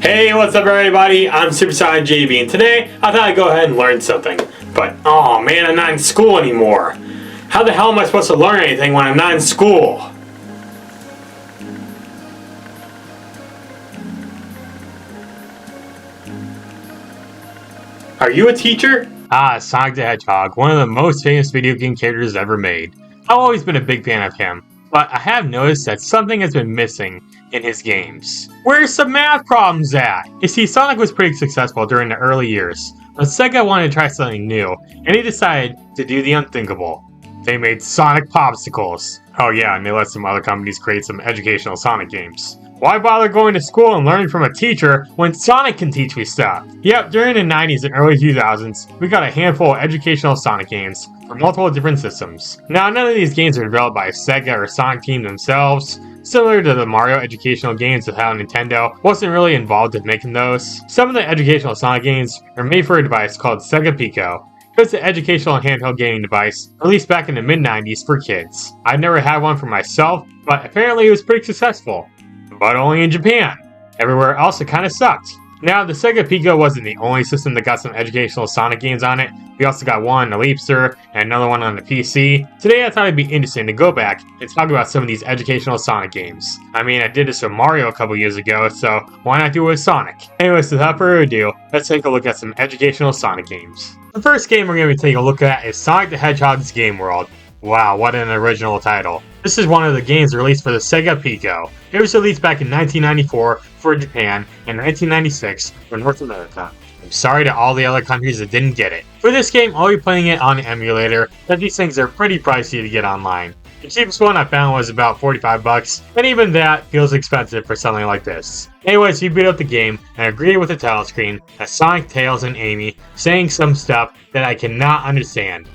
Hey, what's up everybody? I'm SuperSonicJB and today I thought I'd go ahead and learn something. But, oh man, I'm not in school anymore. How the hell am I supposed to learn anything when I'm not in school? Are you a teacher? Sonic the Hedgehog, one of the most famous video game characters ever made. I've always been a big fan of him, but I have noticed that something has been missing in his games. Where's some math problems at? You see, Sonic was pretty successful during the early years, but Sega wanted to try something new, and they decided to do the unthinkable. They made Sonic Popsicles. Oh yeah, and they let some other companies create some educational Sonic games. Why bother going to school and learning from a teacher when Sonic can teach me stuff? Yep, during the 90s and early 2000s, we got a handful of educational Sonic games for multiple different systems. Now, none of these games are developed by Sega or Sonic Team themselves, similar to the Mario educational games of how Nintendo wasn't really involved in making those. Some of the educational Sonic games are made for a device called Sega Pico. It's an educational handheld gaming device released back in the mid-90s for kids. I never had one for myself, but apparently it was pretty successful. But only in Japan. Everywhere else it kinda sucked. Now, the Sega Pico wasn't the only system that got some educational Sonic games on it. We also got one on the Leapster and another one on the PC. Today I thought it'd be interesting to go back and talk about some of these educational Sonic games. I mean, I did this with Mario a couple years ago, so why not do it with Sonic? Anyways, without further ado, let's take a look at some educational Sonic games. The first game we're going to be taking a look at is Sonic the Hedgehog's Game World. Wow, what an original title. This is one of the games released for the Sega Pico. It was released back in 1994 for Japan and 1996 for North America. I'm sorry to all the other countries that didn't get it. For this game, I'll be playing it on an emulator, but these things are pretty pricey to get online. The cheapest one I found was about 45 bucks, and even that feels expensive for something like this. Anyways, you beat up the game, and I agree with the title screen that Sonic, Tails, and Amy saying some stuff that I cannot understand.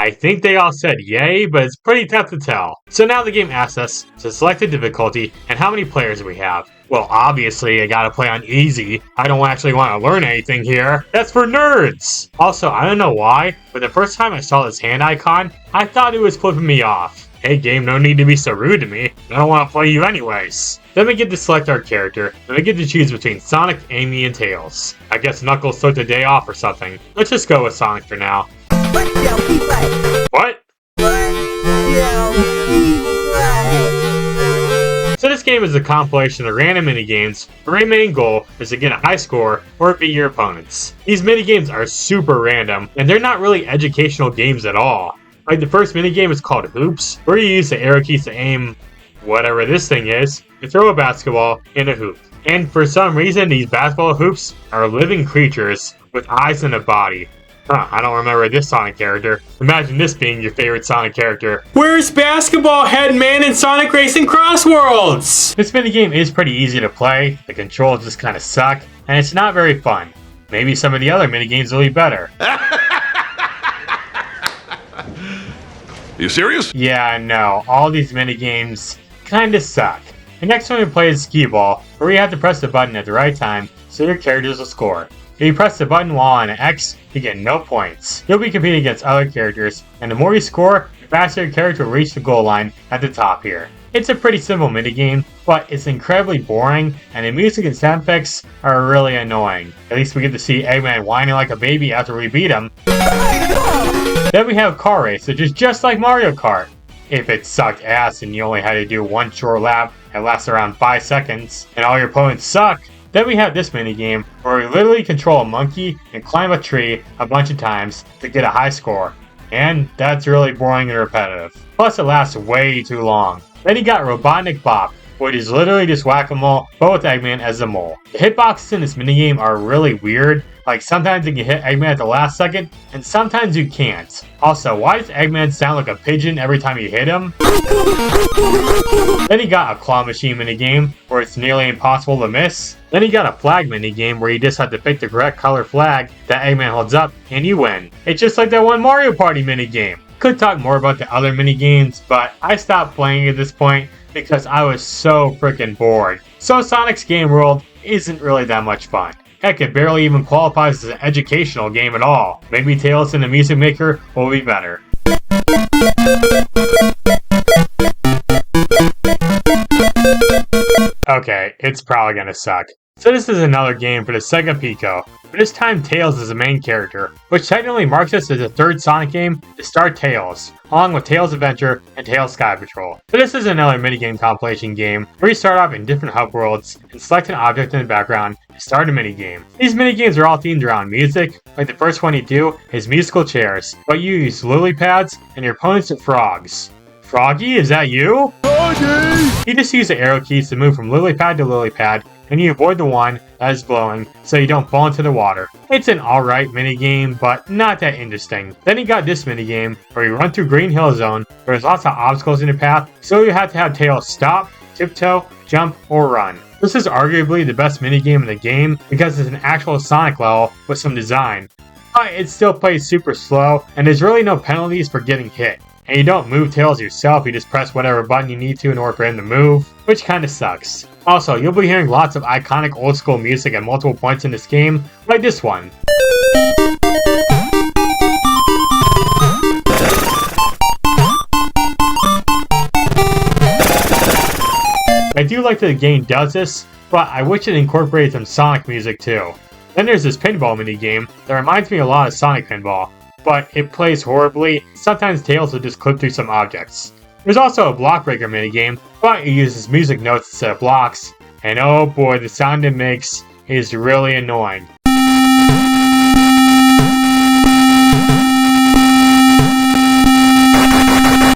I think they all said yay, but it's pretty tough to tell. So now the game asks us to select the difficulty and how many players we have. Well, obviously I gotta play on easy. I don't actually want to learn anything here. That's for nerds! Also, I don't know why, but the first time I saw this hand icon, I thought it was flipping me off. Hey game, no need to be so rude to me. I don't want to play you anyways. Then we get to select our character, and we get to choose between Sonic, Amy, and Tails. I guess Knuckles took the day off or something. Let's just go with Sonic for now. What? So this game is a compilation of random minigames, where your main goal is to get a high score or beat your opponents. These minigames are super random, and they're not really educational games at all. Like the first minigame is called Hoops, where you use the arrow keys to aim whatever this thing is, to throw a basketball in a hoop. And for some reason, these basketball hoops are living creatures with eyes and a body. I don't remember this Sonic character. Imagine this being your favorite Sonic character. Where's Basketball Head Man in Sonic Racing Cross Worlds? This minigame is pretty easy to play, the controls just kinda suck, and it's not very fun. Maybe some of the other minigames will be better. You serious? Yeah, no, all these minigames kinda suck. The next one we play is Skee Ball, where you have to press the button at the right time so your characters will score. If you press the button while on an X, you get no points. You'll be competing against other characters, and the more you score, the faster your character will reach the goal line at the top here. It's a pretty simple minigame, but it's incredibly boring, and the music and sound effects are really annoying. At least we get to see Eggman whining like a baby after we beat him. Then we have Car Race, which is just like Mario Kart. If it sucked ass and you only had to do one short lap that lasts around 5 seconds, and all your opponents suck, then we have this minigame where we literally control a monkey and climb a tree a bunch of times to get a high score. And that's really boring and repetitive. Plus it lasts way too long. Then you got Robotnik Bop, which is literally just whack-a-mole, but with Eggman as the mole. The hitboxes in this minigame are really weird. Like sometimes you can hit Eggman at the last second, and sometimes you can't. Also, why does Eggman sound like a pigeon every time you hit him? Then you got a claw machine minigame, where it's nearly impossible to miss. Then you got a flag minigame, where you just have to pick the correct color flag that Eggman holds up, and you win. It's just like that one Mario Party minigame. Could talk more about the other minigames, but I stopped playing at this point because I was so freaking bored. So Sonic's Game World isn't really that much fun. Heck, it barely even qualifies as an educational game at all. Maybe Tails and the Music Maker will be better. Okay, it's probably gonna suck. So this is another game for the Sega Pico, but this time Tails is the main character, which technically marks us as the third Sonic game to start Tails, along with Tails Adventure and Tails Sky Patrol. So this is another minigame compilation game, where you start off in different hub worlds and select an object in the background to start a minigame. These minigames are all themed around music, like the first one you do is musical chairs, but you use lily pads and your opponents are frogs. Froggy, is that you? Froggy! You just use the arrow keys to move from lily pad to lily pad, and you avoid the one that is blowing so you don't fall into the water. It's an alright minigame, but not that interesting. Then you got this minigame where you run through Green Hill Zone, where there's lots of obstacles in your path, so you have to have Tails stop, tiptoe, jump, or run. This is arguably the best minigame in the game because it's an actual Sonic level with some design. But it still plays super slow, and there's really no penalties for getting hit. And you don't move Tails yourself, you just press whatever button you need to in order for him to move, which kinda sucks. Also, you'll be hearing lots of iconic old school music at multiple points in this game, like this one. I do like that the game does this, but I wish it incorporated some Sonic music too. Then there's this pinball minigame that reminds me a lot of Sonic Pinball, but it plays horribly. Sometimes Tails will just clip through some objects. There's also a block breaker minigame, but it uses music notes instead of blocks, and oh boy, the sound it makes is really annoying.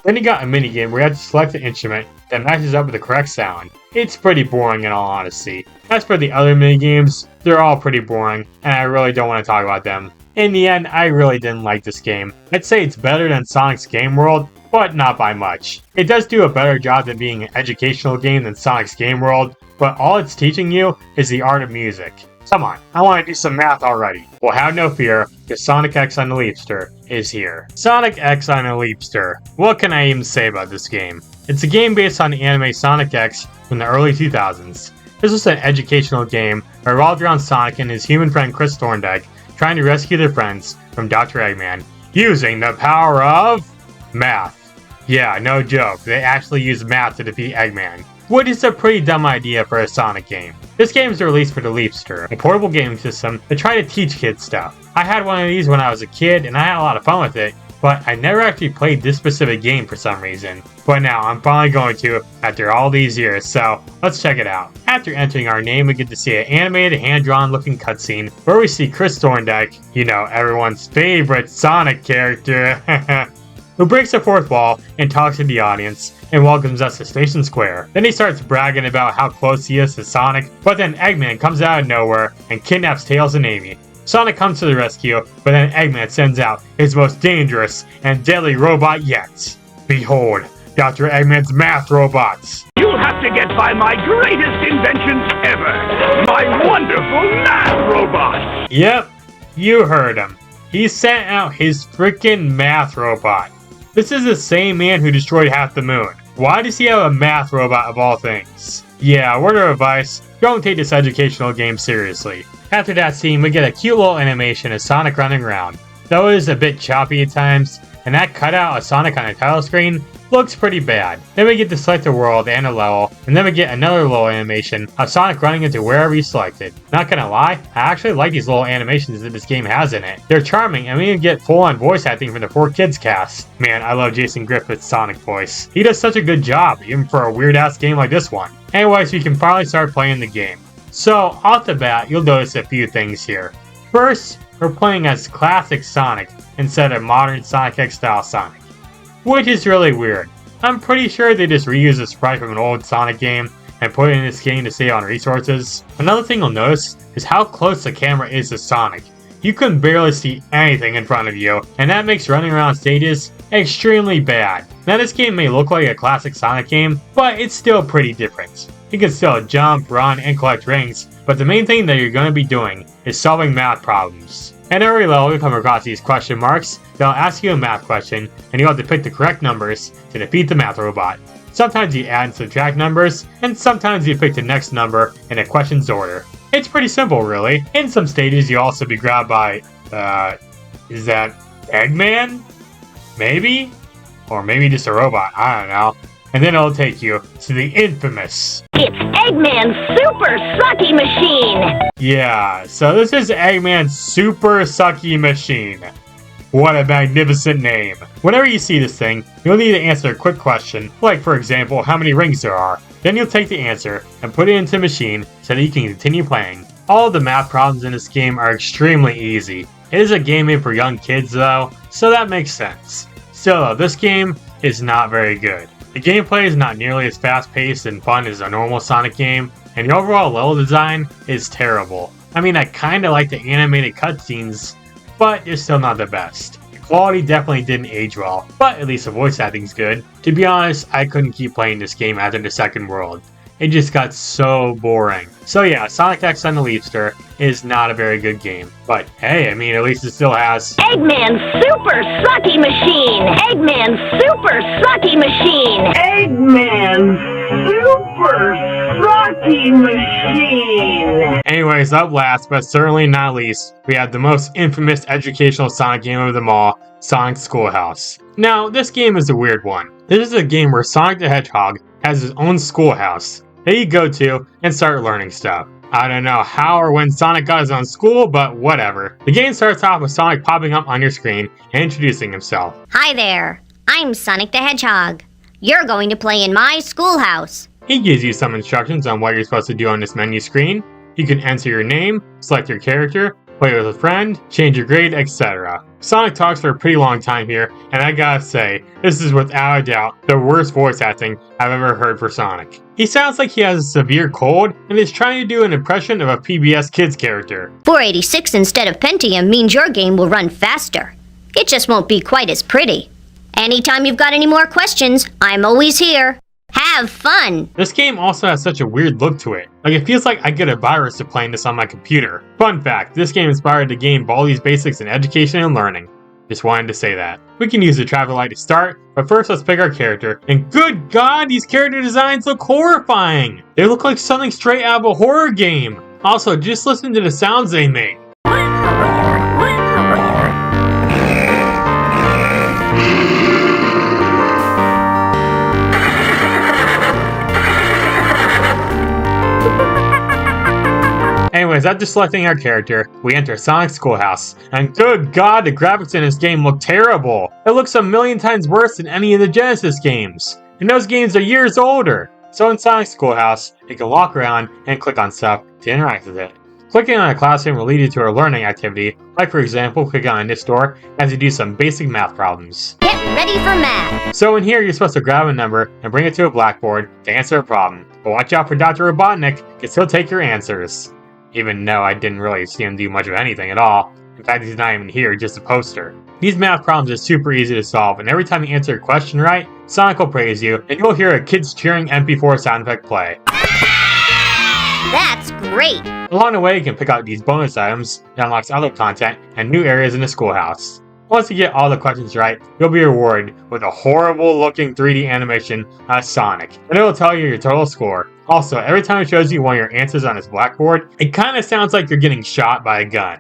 Then you got a minigame where you have to select an instrument that matches up with the correct sound. It's pretty boring in all honesty. As for the other minigames, they're all pretty boring, and I really don't want to talk about them. In the end, I really didn't like this game. I'd say it's better than Sonic's Game World, but not by much. It does do a better job than being an educational game than Sonic's Game World, but all it's teaching you is the art of music. Come on, I want to do some math already. Well, have no fear, because Sonic X on the Leapster is here. Sonic X on the Leapster. What can I even say about this game? It's a game based on the anime Sonic X from the early 2000s. This was an educational game that revolved around Sonic and his human friend Chris Thorndike trying to rescue their friends from Dr. Eggman using the power of math. Yeah, no joke, they actually use math to defeat Eggman, which is a pretty dumb idea for a Sonic game. This game is released for the Leapster, a portable gaming system to try to teach kids stuff. I had one of these when I was a kid and I had a lot of fun with it, but I never actually played this specific game for some reason. But now I'm finally going to after all these years, so let's check it out. After entering our name, we get to see an animated, hand-drawn looking cutscene where we see Chris Thorndike, you know, everyone's favorite Sonic character, who breaks the fourth wall and talks to the audience and welcomes us to Station Square. Then he starts bragging about how close he is to Sonic, but then Eggman comes out of nowhere and kidnaps Tails and Amy. Sonic comes to the rescue, but then Eggman sends out his most dangerous and deadly robot yet. Behold, Dr. Eggman's math robots. You'll have to get by my greatest inventions ever, my wonderful math robot. Yep, you heard him. He sent out his freaking math robot. This is the same man who destroyed half the moon. Why does he have a math robot of all things? Yeah, word of advice, don't take this educational game seriously. After that scene, we get a cute little animation of Sonic running around. Though it is a bit choppy at times, and that cutout of Sonic on the title screen looks pretty bad. Then we get to select a world and a level, and then we get another little animation of Sonic running into wherever you selected. Not gonna lie, I actually like these little animations that this game has in it. They're charming, and we even get full-on voice acting from the 4Kids cast. Man, I love Jason Griffith's Sonic voice. He does such a good job, even for a weird-ass game like this one. Anyways, we can finally start playing the game. So, off the bat, you'll notice a few things here. First, we're playing as classic Sonic instead of modern Sonic X style Sonic, which is really weird. I'm pretty sure they just reused a sprite from an old Sonic game and put it in this game to save on resources. Another thing you'll notice is how close the camera is to Sonic. You can barely see anything in front of you, and that makes running around stages extremely bad. Now this game may look like a classic Sonic game, but it's still pretty different. You can still jump, run, and collect rings, but the main thing that you're going to be doing is solving math problems. At every level, you come across these question marks that'll ask you a math question, and you have to pick the correct numbers to defeat the math robot. Sometimes you add and subtract numbers, and sometimes you pick the next number in a question's order. It's pretty simple, really. In some stages, you'll also be grabbed by, is that Eggman? Maybe? Or maybe just a robot, I don't know. and then it'll take you to the infamous... It's Eggman's Super Sucky Machine! Yeah, so this is Eggman's Super Sucky Machine. What a magnificent name. Whenever you see this thing, you'll need to answer a quick question, like for example, how many rings there are. Then you'll take the answer and put it into the machine so that you can continue playing. All of the math problems in this game are extremely easy. It is a game made for young kids though, so that makes sense. Still though, this game is not very good. The gameplay is not nearly as fast-paced and fun as a normal Sonic game, and the overall level design is terrible. I mean, I kinda like the animated cutscenes, but it's still not the best. The quality definitely didn't age well, but at least the voice acting's good. To be honest, I couldn't keep playing this game after the second world. It just got so boring. So yeah, Sonic X and the Leapster is not a very good game. But hey, I mean, at least it still has... Eggman's Super Sucky Machine! Eggman's Super Sucky Machine! Eggman's Super Sucky Machine! Anyways, up last, but certainly not least, we have the most infamous educational Sonic game of them all, Sonic Schoolhouse. Now, this game is a weird one. This is a game where Sonic the Hedgehog has his own schoolhouse that you go to and start learning stuff. I don't know how or when Sonic got his own school, but whatever. The game starts off with Sonic popping up on your screen and introducing himself. Hi there, I'm Sonic the Hedgehog. You're going to play in my schoolhouse. He gives you some instructions on what you're supposed to do on this menu screen. You can enter your name, select your character, play with a friend, change your grade, etc. Sonic talks for a pretty long time here, and I gotta say, this is without a doubt the worst voice acting I've ever heard for Sonic. He sounds like he has a severe cold and is trying to do an impression of a PBS Kids character. 486 instead of Pentium means your game will run faster. It just won't be quite as pretty. Anytime you've got any more questions, I'm always here. Have fun! This game also has such a weird look to it. Like, it feels like I get a virus to playing this on my computer. Fun fact, this game inspired the game Baldi's Basics in Education and Learning. Just wanted to say that. We can use the traffic light to start, but first let's pick our character. And good god, these character designs look horrifying! They look like something straight out of a horror game. Also, just listen to the sounds they make. Anyways, after selecting our character, we enter Sonic's schoolhouse, and good god, the graphics in this game look terrible! It looks a million times worse than any of the Genesis games, and those games are years older! So in Sonic's schoolhouse, you can walk around and click on stuff to interact with it. Clicking on a classroom will lead you to a learning activity, like for example, clicking on this door as you do some basic math problems. Get ready for math! So in here, you're supposed to grab a number and bring it to a blackboard to answer a problem, but watch out for Dr. Robotnik, because he'll take your answers. Even though I didn't really see him do much of anything at all. In fact, he's not even here, just a poster. These math problems are super easy to solve, and every time you answer a question right, Sonic will praise you, and you'll hear a kids cheering MP4 sound effect play. That's great! Along the way, you can pick out these bonus items that unlocks other content and new areas in the schoolhouse. Once you get all the questions right, you'll be rewarded with a horrible looking 3D animation of Sonic, and it will tell you your total score. Also, every time it shows you one of your answers on this blackboard, it kinda sounds like you're getting shot by a gun.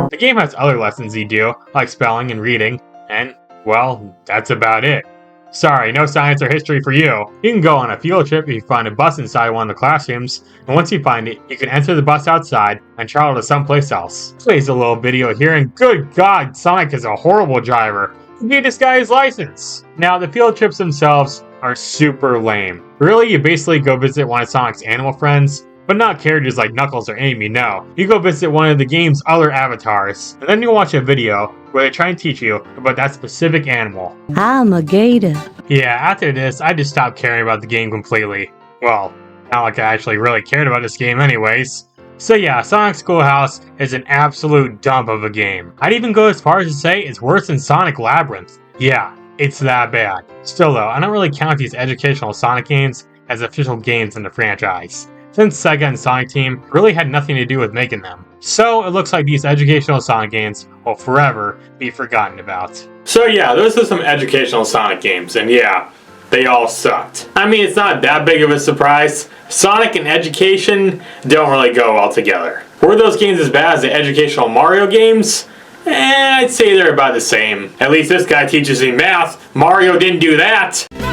The game has other lessons you do, like spelling and reading, and, well, that's about it. Sorry, no science or history for you. You can go on a field trip if you find a bus inside one of the classrooms, and once you find it, you can enter the bus outside and travel to someplace else. Plays a little video here, and good god, Sonic is a horrible driver. Who gave this guy his license? Now, the field trips themselves are super lame. Really, you basically go visit one of Sonic's animal friends, but not characters like Knuckles or Amy, no. You go visit one of the game's other avatars, and then you watch a video where they try and teach you about that specific animal. I'm a gator. Yeah, after this, I just stopped caring about the game completely. Well, not like I actually really cared about this game anyways. So yeah, Sonic Schoolhouse is an absolute dump of a game. I'd even go as far as to say it's worse than Sonic Labyrinth. Yeah, it's that bad. Still though, I don't really count these educational Sonic games as official games in the franchise, since Sega and Sonic Team really had nothing to do with making them. So it looks like these educational Sonic games will forever be forgotten about. So yeah, those are some educational Sonic games, and yeah, they all sucked. I mean, it's not that big of a surprise. Sonic and education don't really go well together. Were those games as bad as the educational Mario games? I'd say they're about the same. At least this guy teaches me math. Mario didn't do that.